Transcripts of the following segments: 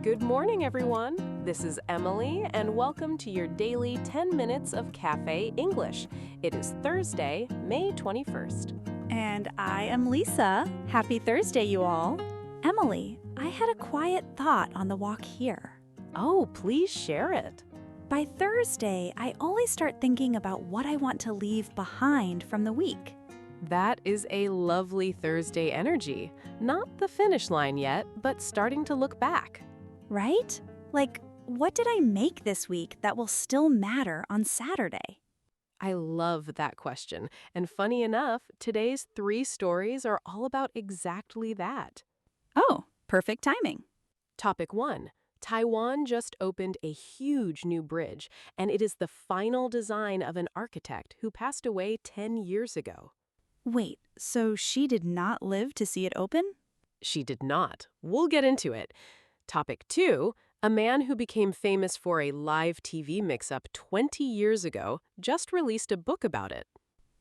Good morning, everyone. This is Emily, and welcome to your daily 10 minutes of Cafe English. It is Thursday, May 21st. And I am Lisa. Happy Thursday, you all. Emily, I had a quiet thought on the walk here. Oh, please share it. By Thursday, I always start thinking about what I want to leave behind from the week. That is a lovely Thursday energy. Not the finish line yet, but starting to look back. Right? Like, what did I make this week that will still matter on Saturday? I love that question. And funny enough, today's 3 stories are all about exactly that. Oh, perfect timing. Topic 1. Taiwan just opened a huge new bridge, and it is the final design of an architect who passed away 10 years ago. Wait, so she did not live to see it open? She did not. We'll get into it. Topic 2. A man who became famous for a live TV mix-up 20 years ago just released a book about it.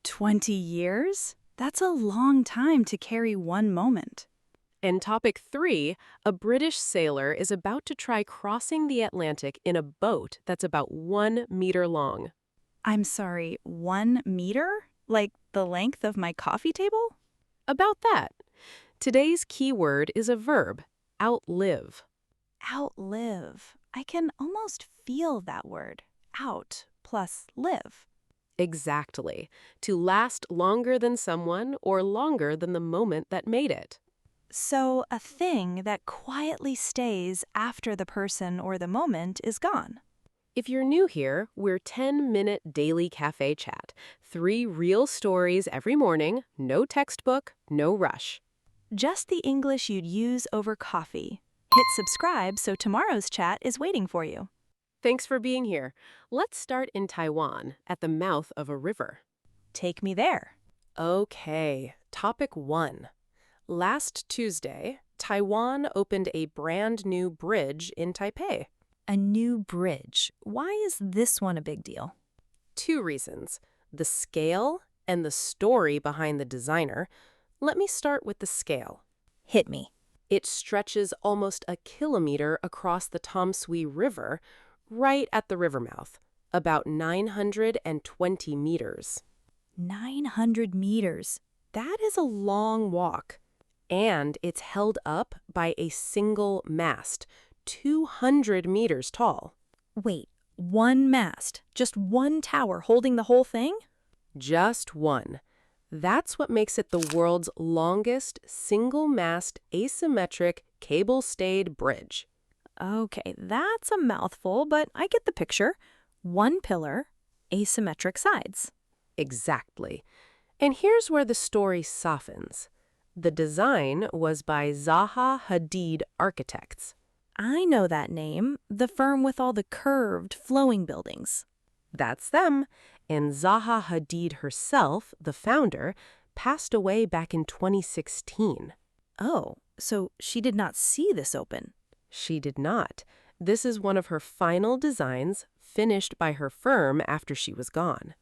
20 years? That's a long time to carry one moment. And topic 3. A British sailor is about to try crossing the Atlantic in a boat that's about 1 meter long. I'm sorry, 1 meter? Like the length of my coffee table? About that. Today's key word is a verb, outlive. Outlive. I can almost feel that word. Out plus live. Exactly. To last longer than someone or longer than the moment that made it. So a thing that quietly stays after the person or the moment is gone. If you're new here, we're 10-minute daily cafe chat. 3 real stories every morning, no textbook, no rush. Just the English you'd use over coffee. Hit subscribe so tomorrow's chat is waiting for you. Thanks for being here. Let's start in Taiwan, at the mouth of a river. Take me there. Okay, topic 1. Last Tuesday, Taiwan opened a brand new bridge in Taipei. A new bridge. Why is this one a big deal? 2 reasons. The scale and the story behind the designer. Let me start with the scale. Hit me. It stretches almost a kilometer across the Tamsui River, right at the river mouth, about 920 meters. 900 meters. That is a long walk. And it's held up by a single mast, 200 meters tall. Wait, one mast? Just one tower holding the whole thing? Just one. That's what makes it the world's longest single-mast asymmetric cable-stayed bridge. Okay, that's a mouthful, but I get the picture. One pillar, asymmetric sides. Exactly. And here's where the story softens. The design was by Zaha Hadid Architects. I know that name, the firm with all the curved, flowing buildings. That's them. And Zaha Hadid herself, the founder, passed away back in 2016. Oh, so she did not see this open. She did not. This is one of her final designs, finished by her firm after she was gone.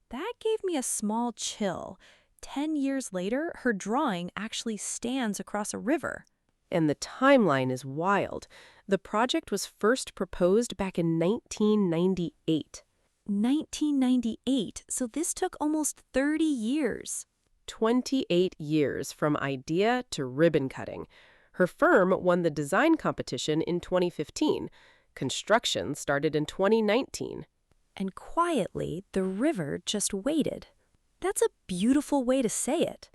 That gave me a small chill. 10 years later, her drawing actually stands across a river. And the timeline is wild. The project was first proposed back in 1998. 1998, so this took almost 30 years. 28 years from idea to ribbon cutting. Her firm won the design competition in 2015. Construction started in 2019. And quietly, the river just waited. That's a beautiful way to say it.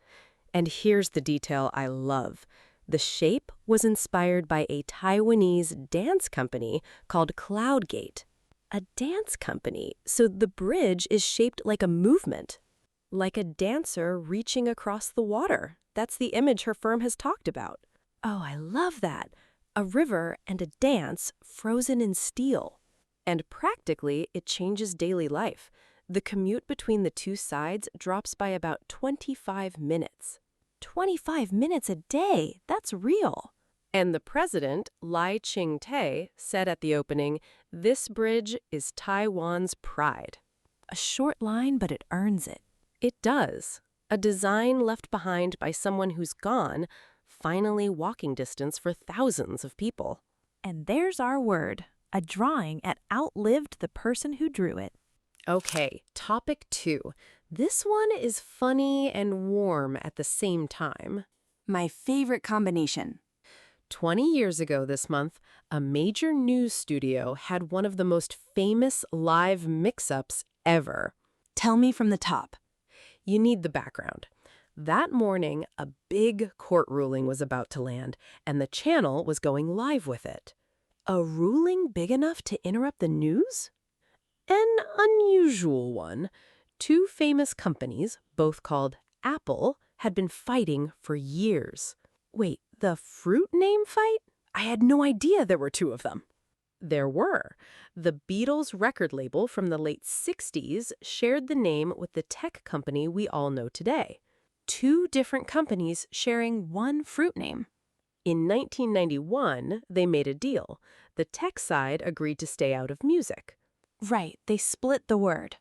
And here's the detail I love. The shape was inspired by a Taiwanese dance company called Cloudgate. A dance company, so the bridge is shaped like a movement. Like a dancer reaching across the water. That's the image her firm has talked about. Oh, I love that. A river and a dance frozen in steel. And practically, it changes daily life. The commute between the 2 sides drops by about 25 minutes. 25 minutes a day, that's real. And the president, Lai Ching-te, said at the opening, "This bridge is Taiwan's pride." A short line, but it earns it. It does. A design left behind by someone who's gone, finally walking distance for thousands of people. And there's our word, a drawing that outlived the person who drew it. Okay, topic 2. This one is funny and warm at the same time. My favorite combination. 20 years ago this month, a major news studio had one of the most famous live mix-ups ever. Tell me from the top. You need the background. That morning, a big court ruling was about to land, and the channel was going live with it. A ruling big enough to interrupt the news? An unusual one. 2 famous companies, both called Apple, had been fighting for years. Wait, the fruit name fight? I had no idea there were 2 of them. There were. The Beatles record label from the late 60s shared the name with the tech company we all know today. 2 different companies sharing one fruit name. In 1991, they made a deal. The tech side agreed to stay out of music. Right, they split the word.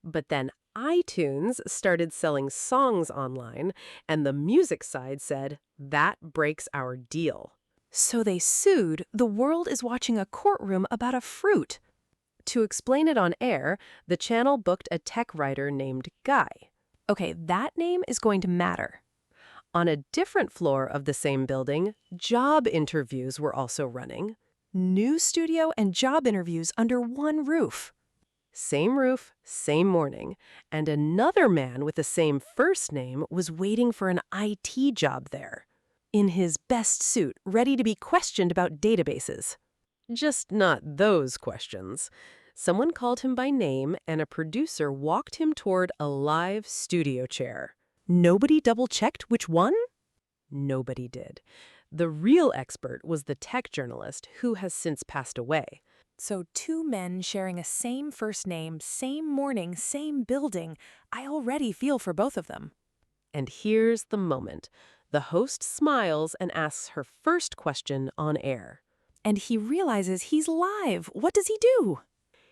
But then iTunes started selling songs online, and the music side said, that breaks our deal. So they sued. The world is watching a courtroom about a fruit. To explain it on air, the channel booked a tech writer named Guy. Okay, that name is going to matter. On a different floor of the same building, job interviews were also running. News studio and job interviews under one roof. Same roof, same morning, and another man with the same first name was waiting for an IT job there. In his best suit, ready to be questioned about databases. Just not those questions. Someone called him by name, and a producer walked him toward a live studio chair. Nobody double-checked which one? Nobody did. The real expert was the tech journalist, who has since passed away. So 2 men sharing a same first name, same morning, same building. I already feel for both of them. And here's the moment. The host smiles and asks her first question on air. And he realizes he's live. What does he do?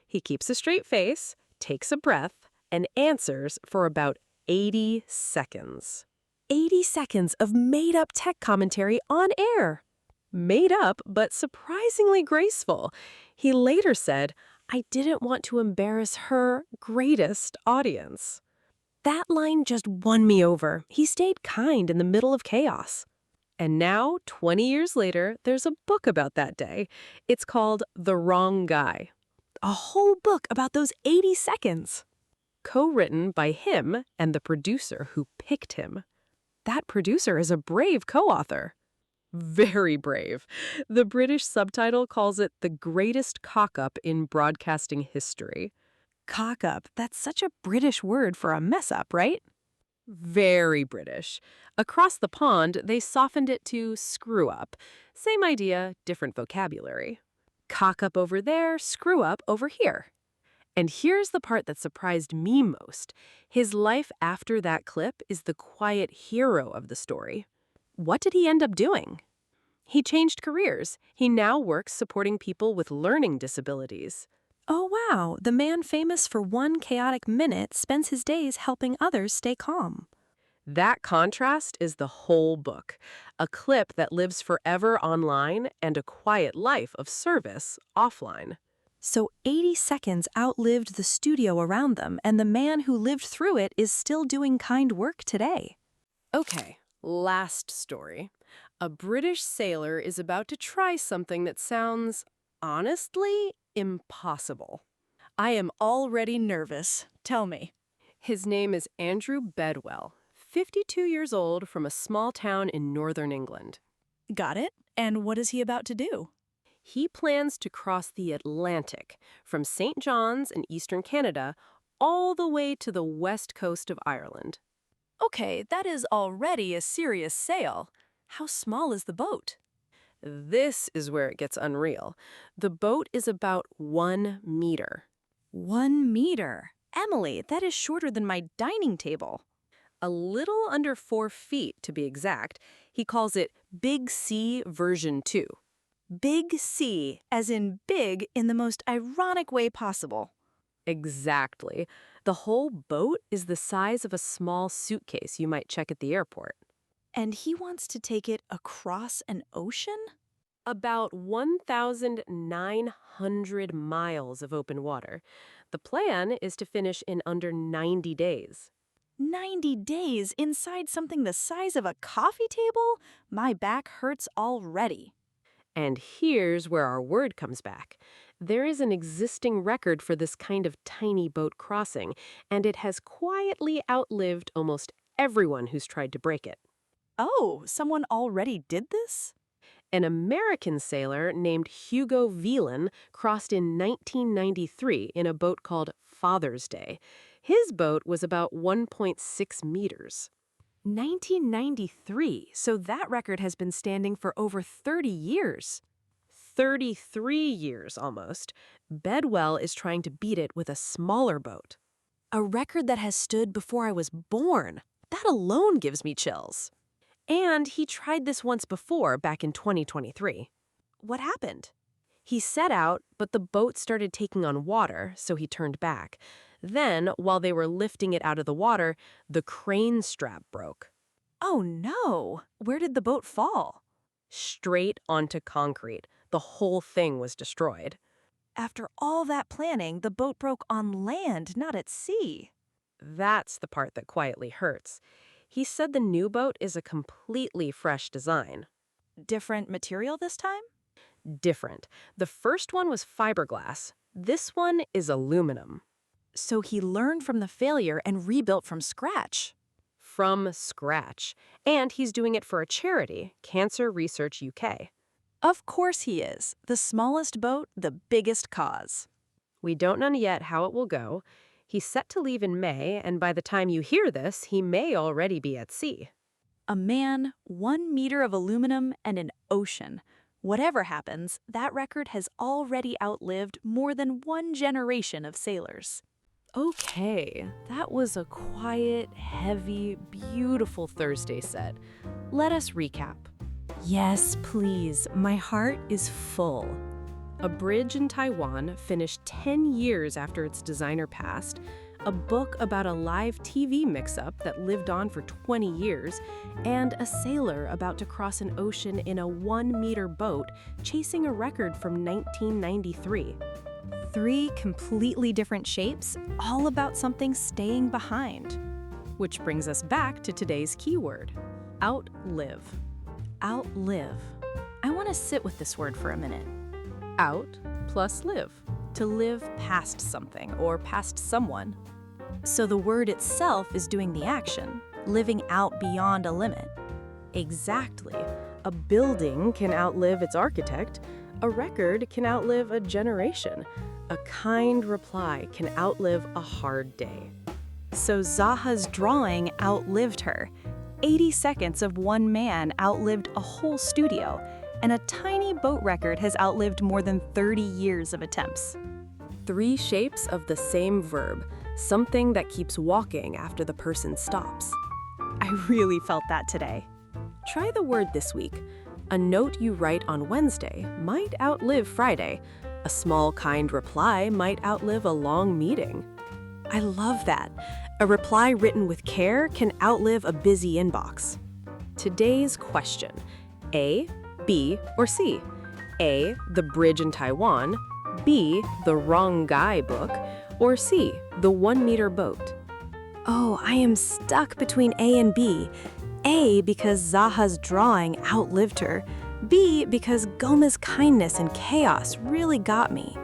He keeps a straight face, takes a breath, and answers for about 80 seconds. 80 seconds of made-up tech commentary on air. Made up, but surprisingly graceful. He later said, I didn't want to embarrass her greatest audience. That line just won me over. He stayed kind in the middle of chaos. And now, 20 years later, there's a book about that day. It's called The Wrong Guy. A whole book about those 80 seconds. Co-written by him and the producer who picked him. That producer is a brave co-author. Very brave. The British subtitle calls it the greatest cock-up in broadcasting history. Cock-up. That's such a British word for a mess-up, right? Very British. Across the pond, they softened it to screw-up. Same idea, different vocabulary. Cock-up over there, screw-up over here. And here's the part that surprised me most. His life after that clip is the quiet hero of the story. What did he end up doing? He changed careers. He now works supporting people with learning disabilities. Oh, wow. The man famous for one chaotic minute spends his days helping others stay calm. That contrast is the whole book. A clip that lives forever online and a quiet life of service offline. So 80 seconds outlived the studio around them, and the man who lived through it is still doing kind work today. Okay, last story. A British sailor is about to try something that sounds, honestly, impossible. I am already nervous. Tell me. His name is Andrew Bedwell, 52 years old, from a small town in northern England. Got it. And what is he about to do? He plans to cross the Atlantic from St. John's in eastern Canada all the way to the west coast of Ireland. Okay, that is already a serious sail. How small is the boat? This is where it gets unreal. The boat is about 1 meter. 1 meter? Emily, that is shorter than my dining table. A little under 4 feet, to be exact. He calls it Big C version 2. Big C, as in big in the most ironic way possible. Exactly. The whole boat is the size of a small suitcase you might check at the airport. And he wants to take it across an ocean? About 1,900 miles of open water. The plan is to finish in under 90 days. 90 days inside something the size of a coffee table? My back hurts already. And here's where our word comes back. There is an existing record for this kind of tiny boat crossing, and it has quietly outlived almost everyone who's tried to break it. Oh, someone already did this? An American sailor named Hugo Whelan crossed in 1993 in a boat called Father's Day. His boat was about 1.6 meters. 1993, so that record has been standing for over 30 years. 33 years almost. Bedwell is trying to beat it with a smaller boat. A record that has stood before I was born. That alone gives me chills. And he tried this once before, back in 2023. What happened? He set out, but the boat started taking on water, so he turned back. Then, while they were lifting it out of the water, the crane strap broke. Oh no! Where did the boat fall? Straight onto concrete. The whole thing was destroyed. After all that planning, the boat broke on land, not at sea. That's the part that quietly hurts. He said the new boat is a completely fresh design. Different material this time? Different. The first one was fiberglass. This one is aluminum. So he learned from the failure and rebuilt from scratch. From scratch. And he's doing it for a charity, Cancer Research UK. Of course he is. The smallest boat, the biggest cause. We don't know yet how it will go. He's set to leave in May, and by the time you hear this, he may already be at sea. A man, 1 meter of aluminum, and an ocean. Whatever happens, that record has already outlived more than one generation of sailors. Okay, that was a quiet, heavy, beautiful Thursday set. Let us recap. Yes, please. My heart is full. A bridge in Taiwan finished 10 years after its designer passed, a book about a live TV mix-up that lived on for 20 years, and a sailor about to cross an ocean in a 1-meter boat chasing a record from 1993. 3 completely different shapes, all about something staying behind. Which brings us back to today's keyword, outlive. Outlive. I want to sit with this word for a minute. Out plus live. To live past something or past someone. So the word itself is doing the action, living out beyond a limit. Exactly. A building can outlive its architect. A record can outlive a generation. A kind reply can outlive a hard day. So Zaha's drawing outlived her. 80 seconds of one man outlived a whole studio, and a tiny boat record has outlived more than 30 years of attempts. 3 shapes of the same verb, something that keeps walking after the person stops. I really felt that today. Try the word this week. A note you write on Wednesday might outlive Friday. A small, kind reply might outlive a long meeting. I love that. A reply written with care can outlive a busy inbox. Today's question: A, B, or C? A, The Bridge in Taiwan, B, The Wrong Guy book, or C, The 1-meter boat? Oh, I am stuck between A and B. A, because Zaha's drawing outlived her. B, because Goma's kindness and chaos really got me.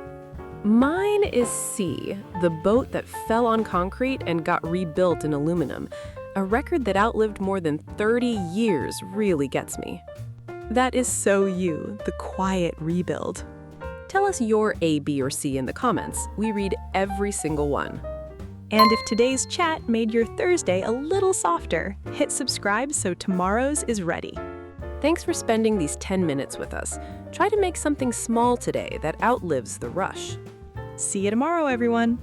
Mine is C, the boat that fell on concrete and got rebuilt in aluminum. A record that outlived more than 30 years really gets me. That is so you, the quiet rebuild. Tell us your A, B, or C in the comments. We read every single one. And if today's chat made your Thursday a little softer, hit subscribe so tomorrow's is ready. Thanks for spending these 10 minutes with us. Try to make something small today that outlives the rush. See you tomorrow, everyone.